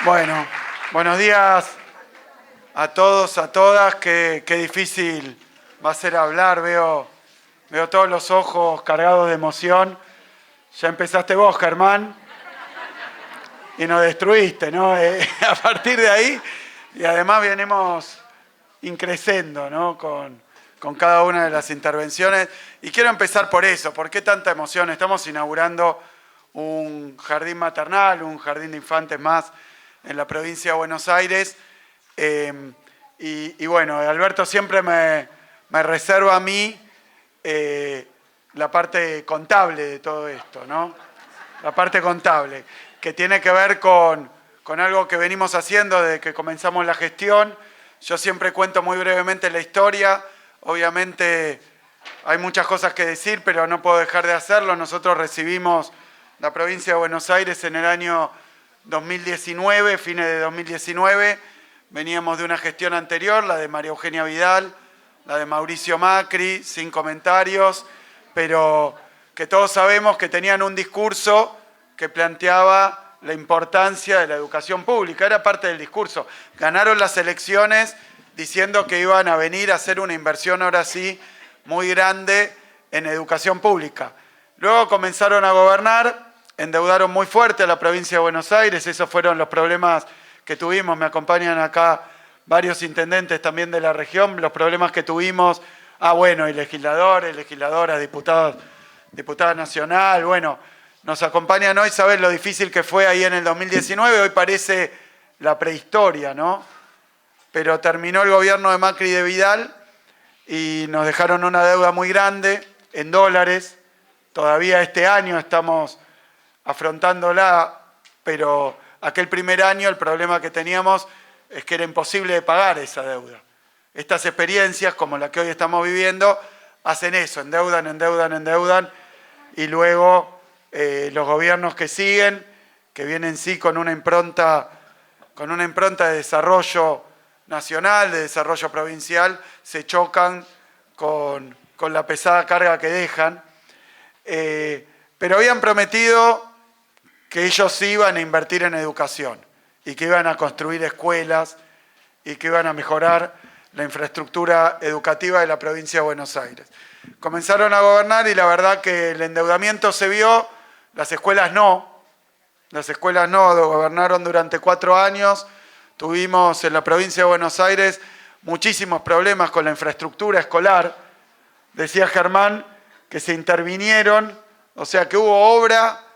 Bueno, buenos días a todos, a todas. Qué difícil va a ser hablar. Veo todos los ojos cargados de emoción. Ya empezaste vos, Germán, y nos destruiste, ¿no? A partir de ahí, y además venimos increciendo, ¿no? Con cada una de las intervenciones. Y quiero empezar por eso. ¿Por qué tanta emoción? Estamos inaugurando un jardín maternal, un jardín de infantes más en la provincia de Buenos Aires. Y bueno, Alberto siempre me reserva a mí la parte contable de todo esto, ¿no? La parte contable, que tiene que ver con algo que venimos haciendo desde que comenzamos la gestión. Yo siempre cuento muy brevemente la historia. Obviamente hay muchas cosas que decir, pero no puedo dejar de hacerlo. Nosotros recibimos la provincia de Buenos Aires en el año 2019, fines de 2019. Veníamos de una gestión anterior, la de María Eugenia Vidal, la de Mauricio Macri, sin comentarios, pero que todos sabemos que tenían un discurso que planteaba la importancia de la educación pública. Era parte del discurso. Ganaron las elecciones diciendo que iban a venir a hacer una inversión, ahora sí, muy grande en educación pública. Luego comenzaron a gobernar, endeudaron muy fuerte a la provincia de Buenos Aires. Esos fueron los problemas que tuvimos. Me acompañan acá varios intendentes también de la región. Los problemas que tuvimos, y legisladores, legisladoras, diputados, diputada nacional. Bueno, nos acompañan hoy. Sabés lo difícil que fue ahí en el 2019. Hoy parece la prehistoria, ¿no? Pero terminó el gobierno de Macri y de Vidal y nos dejaron una deuda muy grande en dólares. Todavía este año estamos afrontándola, pero aquel primer año el problema que teníamos es que era imposible de pagar esa deuda. Estas experiencias, como la que hoy estamos viviendo, hacen eso, endeudan, y luego los gobiernos que siguen, que vienen sí con una impronta de desarrollo nacional, de desarrollo provincial, se chocan con la pesada carga que dejan. Pero habían prometido que ellos sí iban a invertir en educación y que iban a construir escuelas y que iban a mejorar la infraestructura educativa de la provincia de Buenos Aires. Comenzaron a gobernar y la verdad que el endeudamiento se vio, las escuelas no, gobernaron durante 4 años. Tuvimos en la provincia de Buenos Aires muchísimos problemas con la infraestructura escolar. Decía Germán que se intervinieron, o sea que hubo obra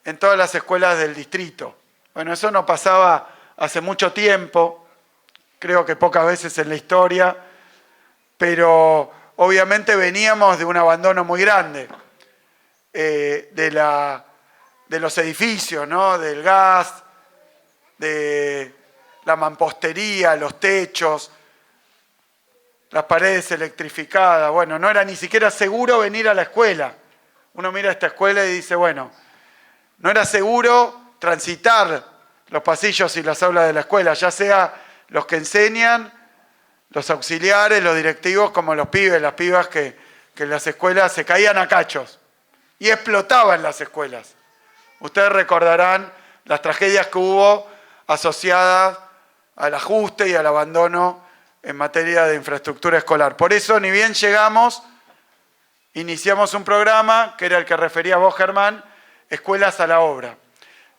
en todas las escuelas del distrito. Bueno, eso no pasaba hace mucho tiempo, creo que pocas veces en la historia, pero obviamente veníamos de un abandono muy grande de los edificios, ¿no? Del gas, de la mampostería, los techos, las paredes electrificadas. Bueno, no era ni siquiera seguro venir a la escuela. Uno mira esta escuela y dice, bueno, no era seguro transitar los pasillos y las aulas de la escuela, ya sea los que enseñan, los auxiliares, los directivos, como los pibes, las pibas que en las escuelas se caían a cachos y explotaban las escuelas. Ustedes recordarán las tragedias que hubo asociadas al ajuste y al abandono en materia de infraestructura escolar. Por eso, ni bien llegamos, iniciamos un programa, que era el que referías vos, Germán, Escuelas a la Obra.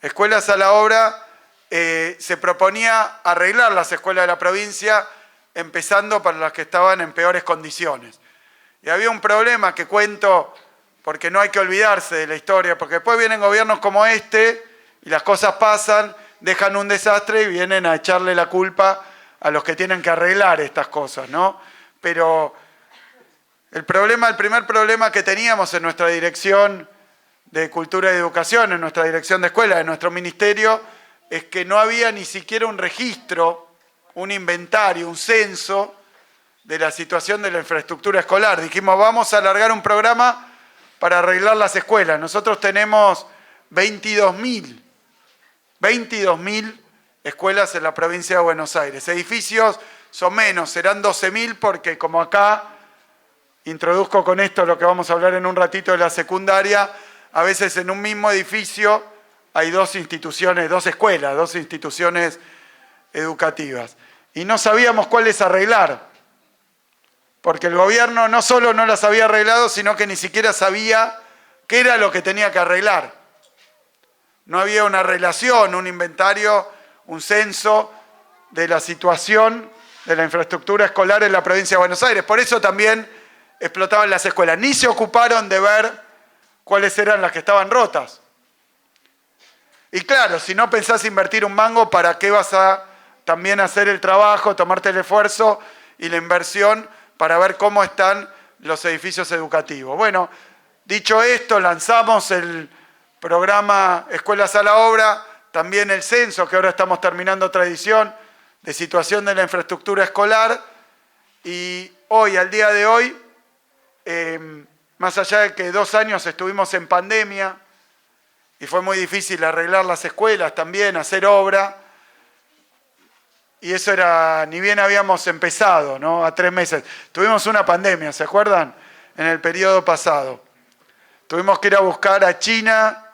Escuelas a la Obra se proponía arreglar las escuelas de la provincia, empezando para las que estaban en peores condiciones. Y había un problema que cuento, porque no hay que olvidarse de la historia, porque después vienen gobiernos como este, y las cosas pasan, dejan un desastre y vienen a echarle la culpa a los que tienen que arreglar estas cosas, ¿no? Pero el primer problema que teníamos en nuestra dirección de Cultura y Educación, en nuestra dirección de escuela, en nuestro ministerio, es que no había ni siquiera un registro, un inventario, un censo de la situación de la infraestructura escolar. Dijimos, vamos a alargar un programa para arreglar las escuelas. Nosotros tenemos 22.000 escuelas en la provincia de Buenos Aires. Edificios son menos, serán 12.000 porque como acá, introduzco con esto lo que vamos a hablar en un ratito de la secundaria, a veces en un mismo edificio hay dos instituciones, dos escuelas, dos instituciones educativas. Y no sabíamos cuáles arreglar, porque el gobierno no solo no las había arreglado, sino que ni siquiera sabía qué era lo que tenía que arreglar. No había una relación, un inventario, un censo de la situación de la infraestructura escolar en la provincia de Buenos Aires. Por eso también explotaban las escuelas. Ni se ocuparon de ver cuáles eran las que estaban rotas. Y claro, si no pensás invertir un mango, ¿para qué vas a también hacer el trabajo, tomarte el esfuerzo y la inversión para ver cómo están los edificios educativos? Bueno, dicho esto, lanzamos el programa Escuelas a la Obra, también el censo, que ahora estamos terminando otra edición, de situación de la infraestructura escolar. Y hoy, al día de hoy, más allá de que 2 años estuvimos en pandemia y fue muy difícil arreglar las escuelas también, hacer obra, y eso era, ni bien habíamos empezado, ¿no? A 3 meses. Tuvimos una pandemia, ¿se acuerdan? En el periodo pasado. Tuvimos que ir a buscar a China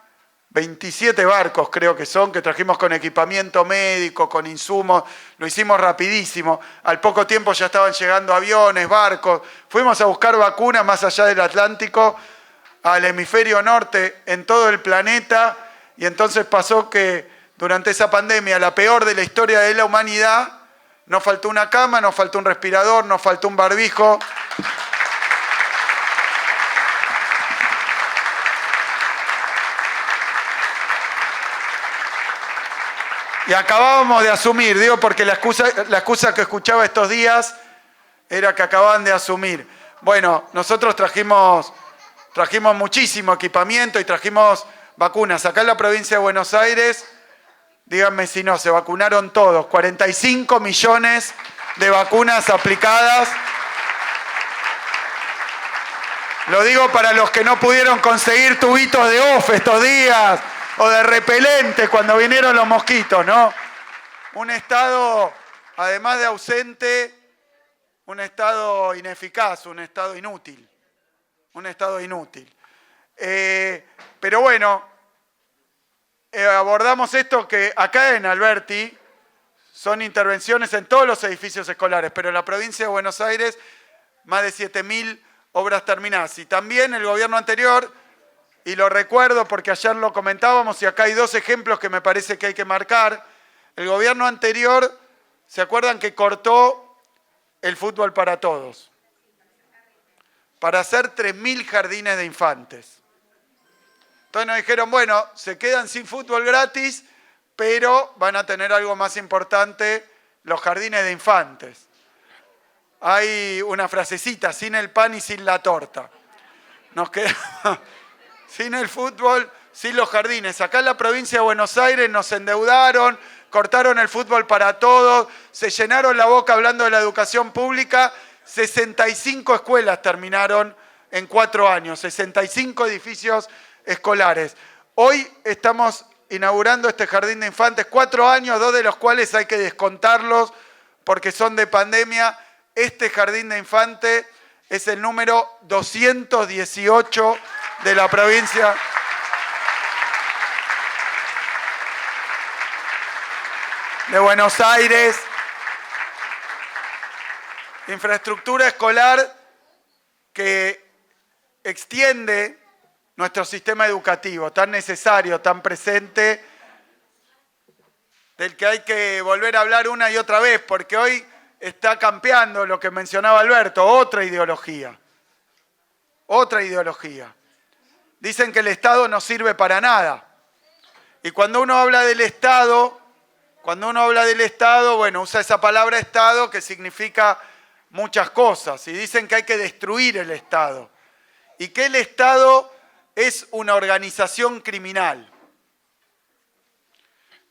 27 barcos, creo que son, que trajimos con equipamiento médico, con insumos. Lo hicimos rapidísimo. Al poco tiempo ya estaban llegando aviones, barcos. Fuimos a buscar vacunas más allá del Atlántico, al hemisferio norte, en todo el planeta. Y entonces pasó que durante esa pandemia, la peor de la historia de la humanidad, nos faltó una cama, nos faltó un respirador, nos faltó un barbijo. Y acabábamos de asumir, digo porque la excusa que escuchaba estos días era que acababan de asumir. Bueno, nosotros trajimos muchísimo equipamiento y trajimos vacunas. Acá en la provincia de Buenos Aires, díganme si no, se vacunaron todos. 45 millones de vacunas aplicadas. Lo digo para los que no pudieron conseguir tubitos de OF estos días, o de repelente cuando vinieron los mosquitos, ¿no? Un Estado, además de ausente, un Estado ineficaz, un Estado inútil. Un Estado inútil. Pero bueno, abordamos esto que acá en Alberti son intervenciones en todos los edificios escolares, pero en la provincia de Buenos Aires más de 7.000 obras terminadas. Y también el gobierno anterior, y lo recuerdo porque ayer lo comentábamos y acá hay 2 ejemplos que me parece que hay que marcar. El gobierno anterior, ¿se acuerdan que cortó el fútbol para todos? Para hacer 3.000 jardines de infantes. Entonces nos dijeron, bueno, se quedan sin fútbol gratis, pero van a tener algo más importante, los jardines de infantes. Hay una frasecita, sin el pan y sin la torta. Nos quedamos sin el fútbol, sin los jardines. Acá en la provincia de Buenos Aires nos endeudaron, cortaron el fútbol para todos, se llenaron la boca hablando de la educación pública. 65 escuelas terminaron en 4 años, 65 edificios escolares. Hoy estamos inaugurando este jardín de infantes, 4 años, 2 de los cuales hay que descontarlos porque son de pandemia. Este jardín de infantes es el número 218 de la provincia. De Buenos Aires. Infraestructura escolar que extiende nuestro sistema educativo, tan necesario, tan presente, del que hay que volver a hablar una y otra vez, porque hoy está campeando lo que mencionaba Alberto, otra ideología. Otra ideología. Dicen que el Estado no sirve para nada. Y cuando uno habla del Estado, bueno, usa esa palabra Estado que significa muchas cosas. Y dicen que hay que destruir el Estado. Y que el Estado es una organización criminal.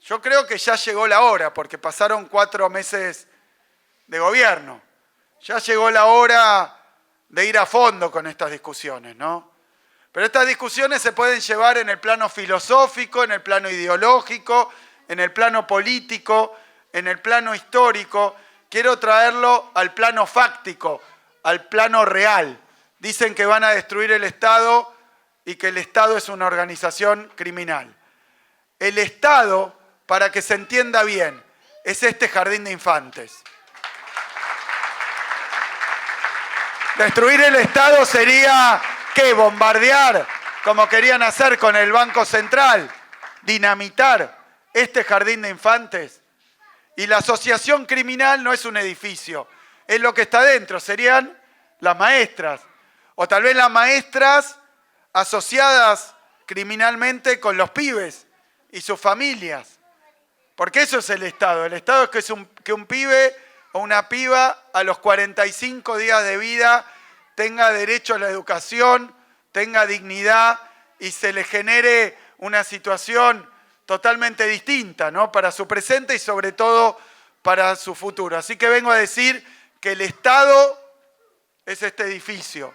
Yo creo que ya llegó la hora, porque pasaron 4 meses de gobierno. Ya llegó la hora de ir a fondo con estas discusiones, ¿no? Pero estas discusiones se pueden llevar en el plano filosófico, en el plano ideológico, en el plano político, en el plano histórico. Quiero traerlo al plano fáctico, al plano real. Dicen que van a destruir el Estado y que el Estado es una organización criminal. El Estado, para que se entienda bien, es este jardín de infantes. Destruir el Estado sería, ¿qué? Bombardear, como querían hacer con el Banco Central, dinamitar este jardín de infantes. Y la asociación criminal no es un edificio, es lo que está dentro, serían las maestras. O tal vez las maestras asociadas criminalmente con los pibes y sus familias. Porque eso es el Estado. El Estado es que un pibe o una piba a los 45 días de vida tenga derecho a la educación, tenga dignidad y se le genere una situación totalmente distinta, ¿no? Para su presente y sobre todo para su futuro. Así que vengo a decir que el Estado es este edificio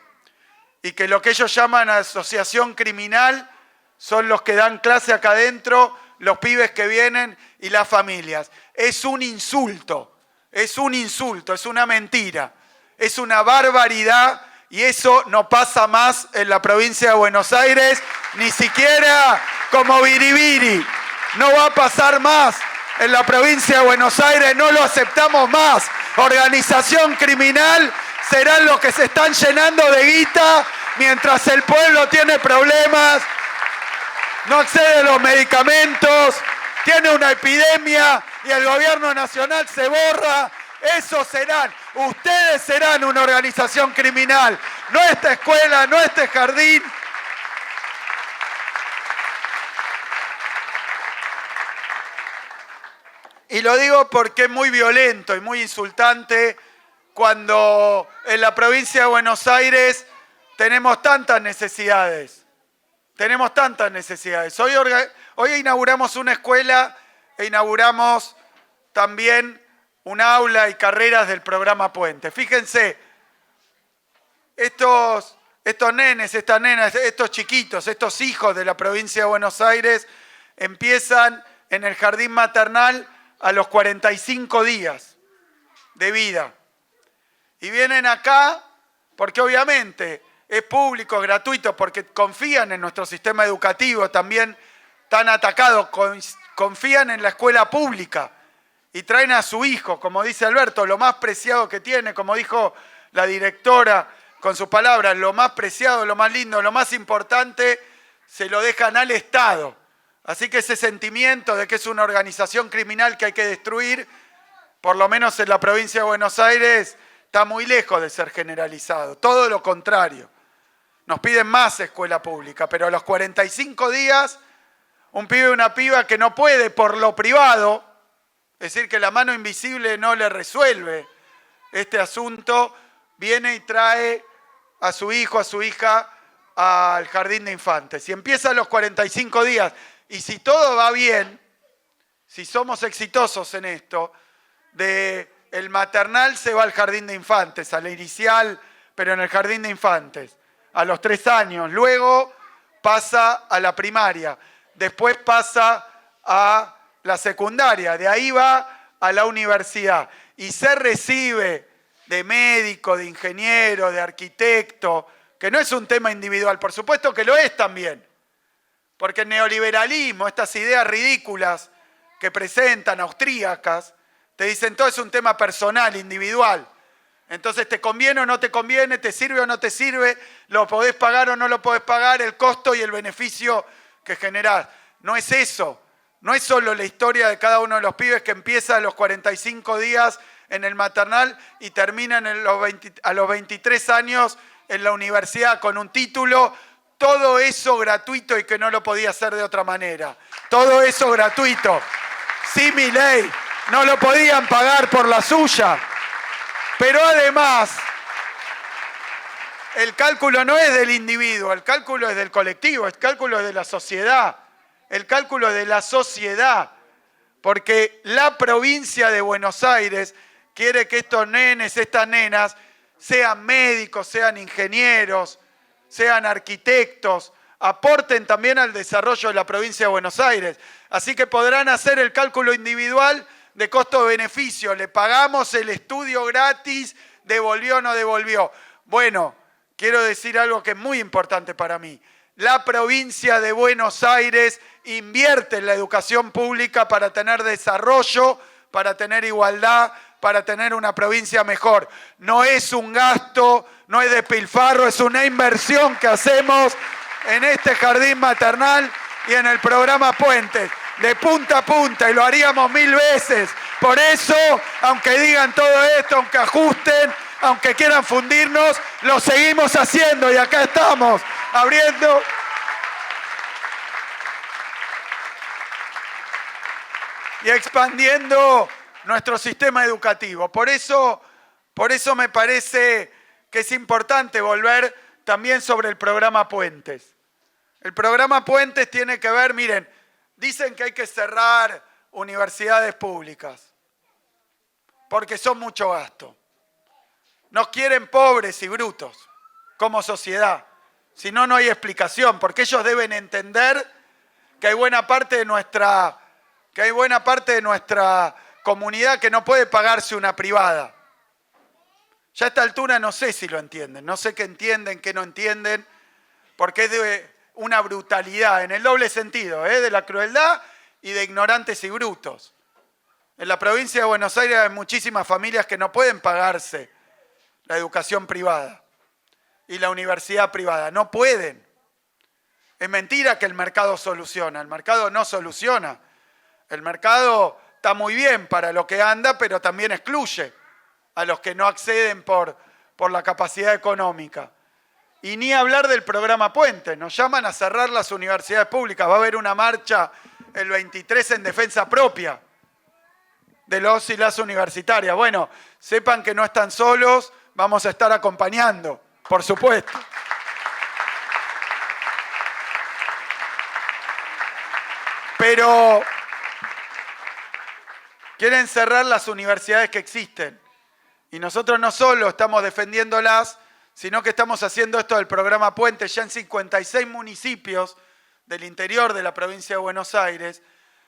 y que lo que ellos llaman asociación criminal son los que dan clase acá adentro, los pibes que vienen y las familias. Es un insulto, es una mentira, es una barbaridad y eso no pasa más en la provincia de Buenos Aires, ni siquiera como biribiri. No va a pasar más en la provincia de Buenos Aires, no lo aceptamos más. Organización criminal serán los que se están llenando de guita mientras el pueblo tiene problemas, no accede a los medicamentos, tiene una epidemia y el gobierno nacional se borra. Esos serán, ustedes serán una organización criminal, no esta escuela, no este jardín. Y lo digo porque es muy violento y muy insultante cuando en la provincia de Buenos Aires tenemos tantas necesidades. Tenemos tantas necesidades. Hoy inauguramos una escuela e inauguramos también un aula y carreras del programa Puente. Fíjense, estos nenes, estas nenas, estos chiquitos, estos hijos de la provincia de Buenos Aires empiezan en el jardín maternal a los 45 días de vida. Y vienen acá porque obviamente es público, es gratuito, porque confían en nuestro sistema educativo, también tan atacado, confían en la escuela pública y traen a su hijo, como dice Alberto, lo más preciado que tiene, como dijo la directora con sus palabras, lo más preciado, lo más lindo, lo más importante, se lo dejan al Estado. Así que ese sentimiento de que es una organización criminal que hay que destruir, por lo menos en la provincia de Buenos Aires, está muy lejos de ser generalizado. Todo lo contrario. Nos piden más escuela pública, pero a los 45 días, un pibe o una piba que no puede por lo privado, es decir, que la mano invisible no le resuelve este asunto, viene y trae a su hijo, a su hija, al jardín de infantes. Y empieza a los 45 días. Y si todo va bien, si somos exitosos en esto, el maternal se va al jardín de infantes, a la inicial, pero en el jardín de infantes, a los 3 años. Luego pasa a la primaria, después pasa a la secundaria, de ahí va a la universidad. Y se recibe de médico, de ingeniero, de arquitecto, que no es un tema individual, por supuesto que lo es también. Porque el neoliberalismo, estas ideas ridículas que presentan austríacas, te dicen todo es un tema personal, individual. Entonces te conviene o no te conviene, te sirve o no te sirve, lo podés pagar o no lo podés pagar, el costo y el beneficio que generás. No es eso, no es solo la historia de cada uno de los pibes que empieza a los 45 días en el maternal y termina a los 23 años en la universidad con un título. Todo eso gratuito y que no lo podía hacer de otra manera. Todo eso gratuito. Sí, mi ley, no lo podían pagar por la suya. Pero además, el cálculo no es del individuo, el cálculo es del colectivo, el cálculo es de la sociedad. El cálculo es de la sociedad. Porque la provincia de Buenos Aires quiere que estos nenes, estas nenas, sean médicos, sean ingenieros, sean arquitectos, aporten también al desarrollo de la provincia de Buenos Aires. Así que podrán hacer el cálculo individual de costo-beneficio. Le pagamos el estudio gratis, devolvió o no devolvió. Bueno, quiero decir algo que es muy importante para mí. la provincia de Buenos Aires invierte en la educación pública para tener desarrollo, para tener igualdad, para tener una provincia mejor. No es un gasto, no es despilfarro, es una inversión que hacemos en este jardín maternal y en el programa Puentes, de punta a punta, y lo haríamos 1000 veces. Por eso, aunque digan todo esto, aunque ajusten, aunque quieran fundirnos, lo seguimos haciendo y acá estamos, abriendo. Y expandiendo nuestro sistema educativo. Por eso me parece que es importante volver también sobre el programa Puentes. El programa Puentes tiene que ver, miren, dicen que hay que cerrar universidades públicas porque son mucho gasto. Nos quieren pobres y brutos como sociedad. Si no, no hay explicación, porque ellos deben entender que hay buena parte de nuestra comunidad que no puede pagarse una privada. Ya a esta altura no sé si lo entienden, no sé qué entienden, qué no entienden, porque es de una brutalidad, en el doble sentido, de la crueldad y de ignorantes y brutos. En la provincia de Buenos Aires hay muchísimas familias que no pueden pagarse la educación privada y la universidad privada, no pueden. Es mentira que el mercado soluciona, el mercado no soluciona. El mercado está muy bien para lo que anda, pero también excluye a los que no acceden por la capacidad económica. Y ni hablar del programa Puentes. Nos llaman a cerrar las universidades públicas. Va a haber una marcha el 23 en defensa propia de los y las universitarias. Bueno, sepan que no están solos, vamos a estar acompañando, por supuesto. Pero quieren cerrar las universidades que existen. Y nosotros no solo estamos defendiéndolas, sino que estamos haciendo esto del programa Puentes ya en 56 municipios del interior de la provincia de Buenos Aires,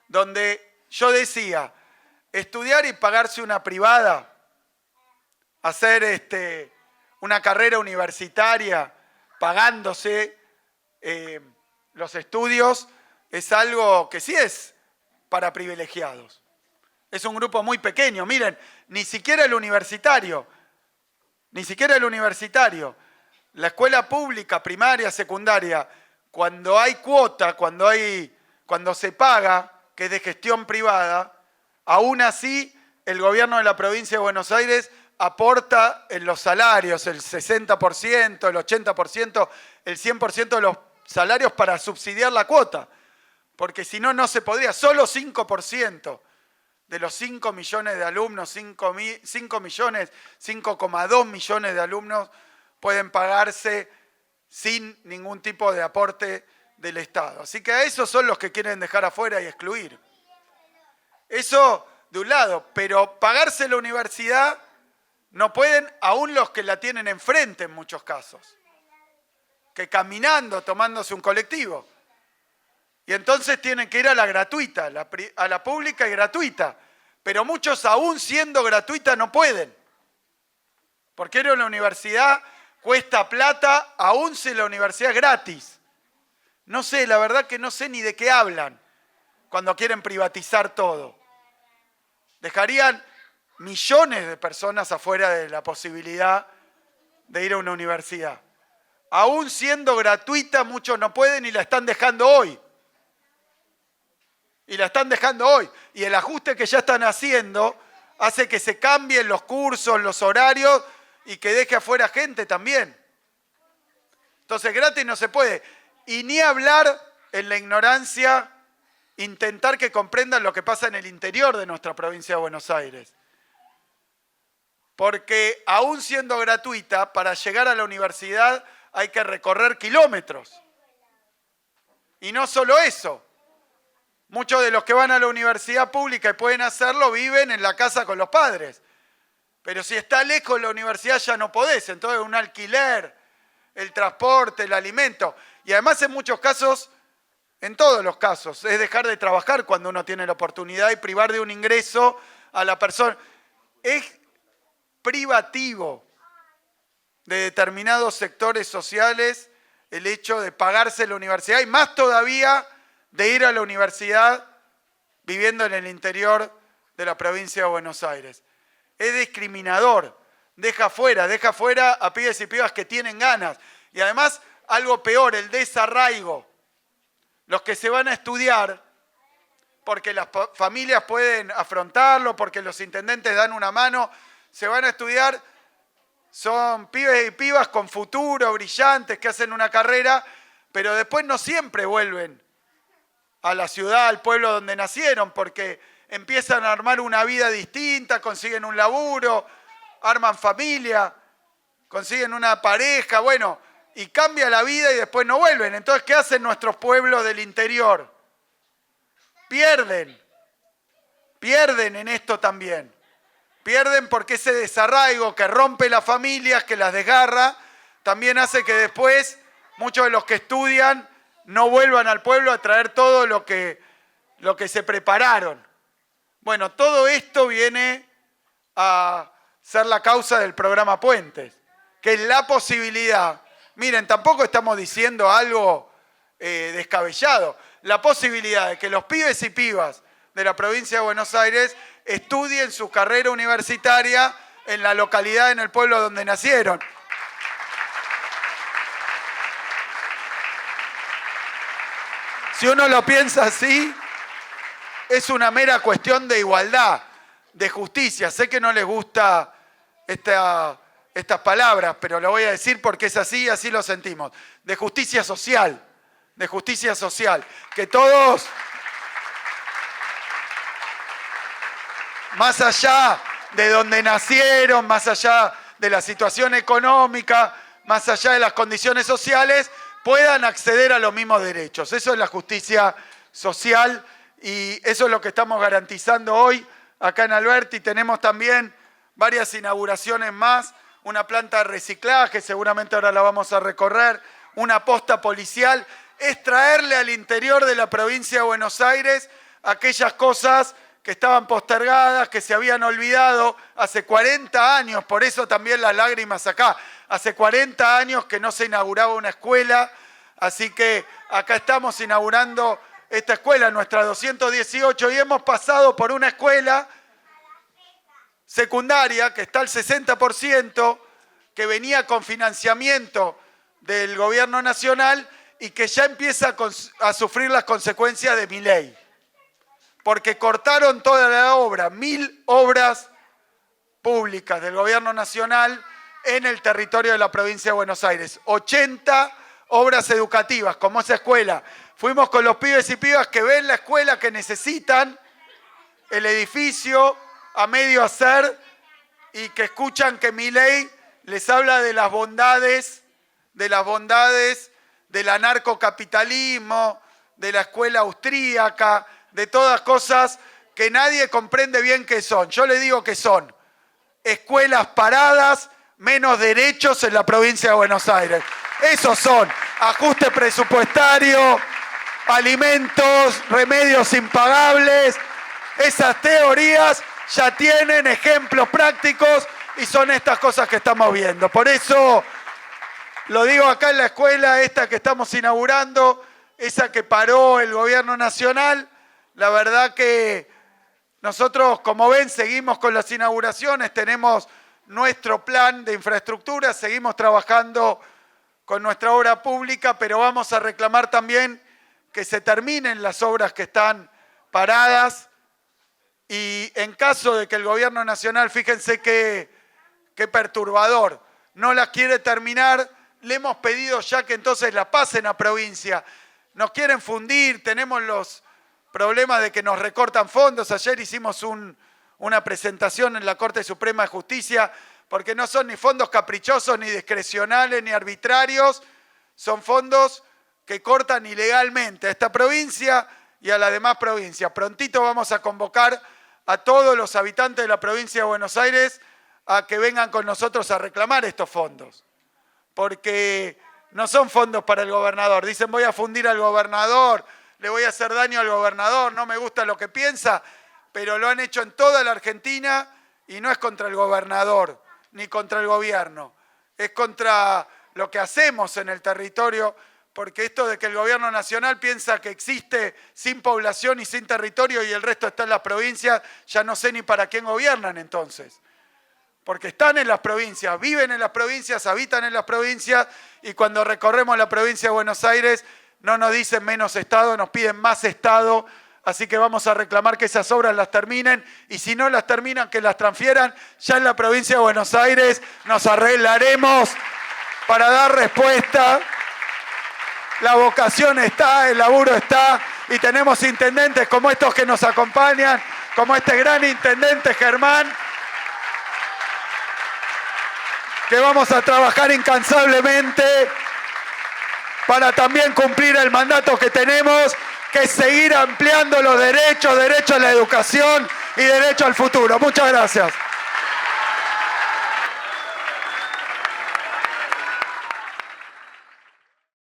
donde yo decía, estudiar y pagarse una privada, hacer una carrera universitaria pagándose los estudios, es algo que sí es para privilegiados. Es un grupo muy pequeño. Miren, ni siquiera el universitario. La escuela pública, primaria, secundaria, cuando hay cuota, cuando se paga, que es de gestión privada, aún así el gobierno de la provincia de Buenos Aires aporta en los salarios el 60%, el 80%, el 100% de los salarios para subsidiar la cuota. Porque si no, no se podría. Solo 5%. De los 5 millones de alumnos, 5,2 millones de alumnos pueden pagarse sin ningún tipo de aporte del Estado. Así que a esos son los que quieren dejar afuera y excluir. Eso de un lado, pero pagarse la universidad no pueden aún los que la tienen enfrente en muchos casos, que caminando, tomándose un colectivo. Y entonces tienen que ir a la gratuita, a la pública y gratuita. Pero muchos aún siendo gratuita no pueden. Porque ir a la universidad cuesta plata, aún si la universidad es gratis. No sé, la verdad que no sé ni de qué hablan cuando quieren privatizar todo. Dejarían millones de personas afuera de la posibilidad de ir a una universidad. Aún siendo gratuita, muchos no pueden y la están dejando hoy. Y el ajuste que ya están haciendo hace que se cambien los cursos, los horarios y que deje afuera gente también. Entonces gratis no se puede. Y ni hablar en la ignorancia, intentar que comprendan lo que pasa en el interior de nuestra provincia de Buenos Aires. Porque aún siendo gratuita, para llegar a la universidad hay que recorrer kilómetros. Y no solo eso. Muchos de los que van a la universidad pública y pueden hacerlo viven en la casa con los padres. Pero si está lejos la universidad ya no podés. Entonces un alquiler, el transporte, el alimento. Y además en muchos casos, en todos los casos, es dejar de trabajar cuando uno tiene la oportunidad y privar de un ingreso a la persona. Es privativo de determinados sectores sociales el hecho de pagarse la universidad y más todavía de ir a la universidad viviendo en el interior de la provincia de Buenos Aires. Es discriminador, deja fuera a pibes y pibas que tienen ganas. Y además, algo peor, el desarraigo. Los que se van a estudiar, porque las familias pueden afrontarlo, porque los intendentes dan una mano, se van a estudiar, son pibes y pibas con futuro, brillantes, que hacen una carrera, pero después no siempre vuelven a la ciudad, al pueblo donde nacieron, porque empiezan a armar una vida distinta, consiguen un laburo, arman familia, consiguen una pareja, bueno, y cambia la vida y después no vuelven. Entonces, ¿qué hacen nuestros pueblos del interior? Pierden en esto también. Pierden porque ese desarraigo que rompe las familias, que las desgarra, también hace que después muchos de los que estudian no vuelvan al pueblo a traer todo lo que se prepararon. Bueno, todo esto viene a ser la causa del programa Puentes, que es la posibilidad. Miren, tampoco estamos diciendo algo descabellado. La posibilidad de que los pibes y pibas de la provincia de Buenos Aires estudien su carrera universitaria en la localidad, en el pueblo donde nacieron. Si uno lo piensa así, es una mera cuestión de igualdad, de justicia. Sé que no les gusta estas palabras, pero lo voy a decir porque es así y así lo sentimos. De justicia social, que todos, más allá de donde nacieron, más allá de la situación económica, más allá de las condiciones sociales, puedan acceder a los mismos derechos. Eso es la justicia social y eso es lo que estamos garantizando hoy acá en Alberti. Tenemos también varias inauguraciones más, una planta de reciclaje, seguramente ahora la vamos a recorrer, una posta policial. Es traerle al interior de la provincia de Buenos Aires aquellas cosas que estaban postergadas, que se habían olvidado hace 40 años, por eso también las lágrimas acá. Hace 40 años que no se inauguraba una escuela, así que acá estamos inaugurando esta escuela, nuestra 218, y hemos pasado por una escuela secundaria que está al 60%, que venía con financiamiento del gobierno nacional y que ya empieza a sufrir las consecuencias de Milei. Porque cortaron toda la obra, 1000 obras públicas del gobierno nacional en el territorio de la provincia de Buenos Aires. 80 obras educativas, como esa escuela. Fuimos con los pibes y pibas que ven la escuela, que necesitan el edificio a medio hacer y que escuchan que Milei les habla de las bondades del anarcocapitalismo, de la escuela austríaca, de todas cosas que nadie comprende bien qué son. Yo le digo que son escuelas paradas, menos derechos en la provincia de Buenos Aires. Esos son ajuste presupuestario, alimentos, remedios impagables. Esas teorías ya tienen ejemplos prácticos y son estas cosas que estamos viendo. Por eso lo digo acá en la escuela, esta que estamos inaugurando, esa que paró el gobierno nacional. La verdad que nosotros, como ven, seguimos con las inauguraciones, tenemos nuestro plan de infraestructura, seguimos trabajando con nuestra obra pública, pero vamos a reclamar también que se terminen las obras que están paradas y en caso de que el gobierno nacional, fíjense qué perturbador, no las quiere terminar, le hemos pedido ya que entonces la pasen a provincia. Nos quieren fundir, tenemos los problemas de que nos recortan fondos. Ayer hicimos una presentación en la Corte Suprema de Justicia porque no son ni fondos caprichosos, ni discrecionales, ni arbitrarios. Son fondos que cortan ilegalmente a esta provincia y a las demás provincias. Prontito vamos a convocar a todos los habitantes de la provincia de Buenos Aires a que vengan con nosotros a reclamar estos fondos. Porque no son fondos para el gobernador. Dicen, voy a fundir al gobernador, le voy a hacer daño al gobernador, no me gusta lo que piensa, pero lo han hecho en toda la Argentina y no es contra el gobernador ni contra el gobierno. Es contra lo que hacemos en el territorio, porque esto de que el gobierno nacional piensa que existe sin población y sin territorio y el resto está en las provincias, ya no sé ni para quién gobiernan entonces. Porque están en las provincias, viven en las provincias, habitan en las provincias y cuando recorremos la provincia de Buenos Aires no nos dicen menos Estado, nos piden más Estado. Así que vamos a reclamar que esas obras las terminen y si no las terminan, que las transfieran. Ya en la provincia de Buenos Aires nos arreglaremos para dar respuesta. La vocación está, el laburo está y tenemos intendentes como estos que nos acompañan, como este gran intendente Germán, que vamos a trabajar incansablemente para también cumplir el mandato que tenemos, que es seguir ampliando los derechos, derecho a la educación y derecho al futuro. Muchas gracias.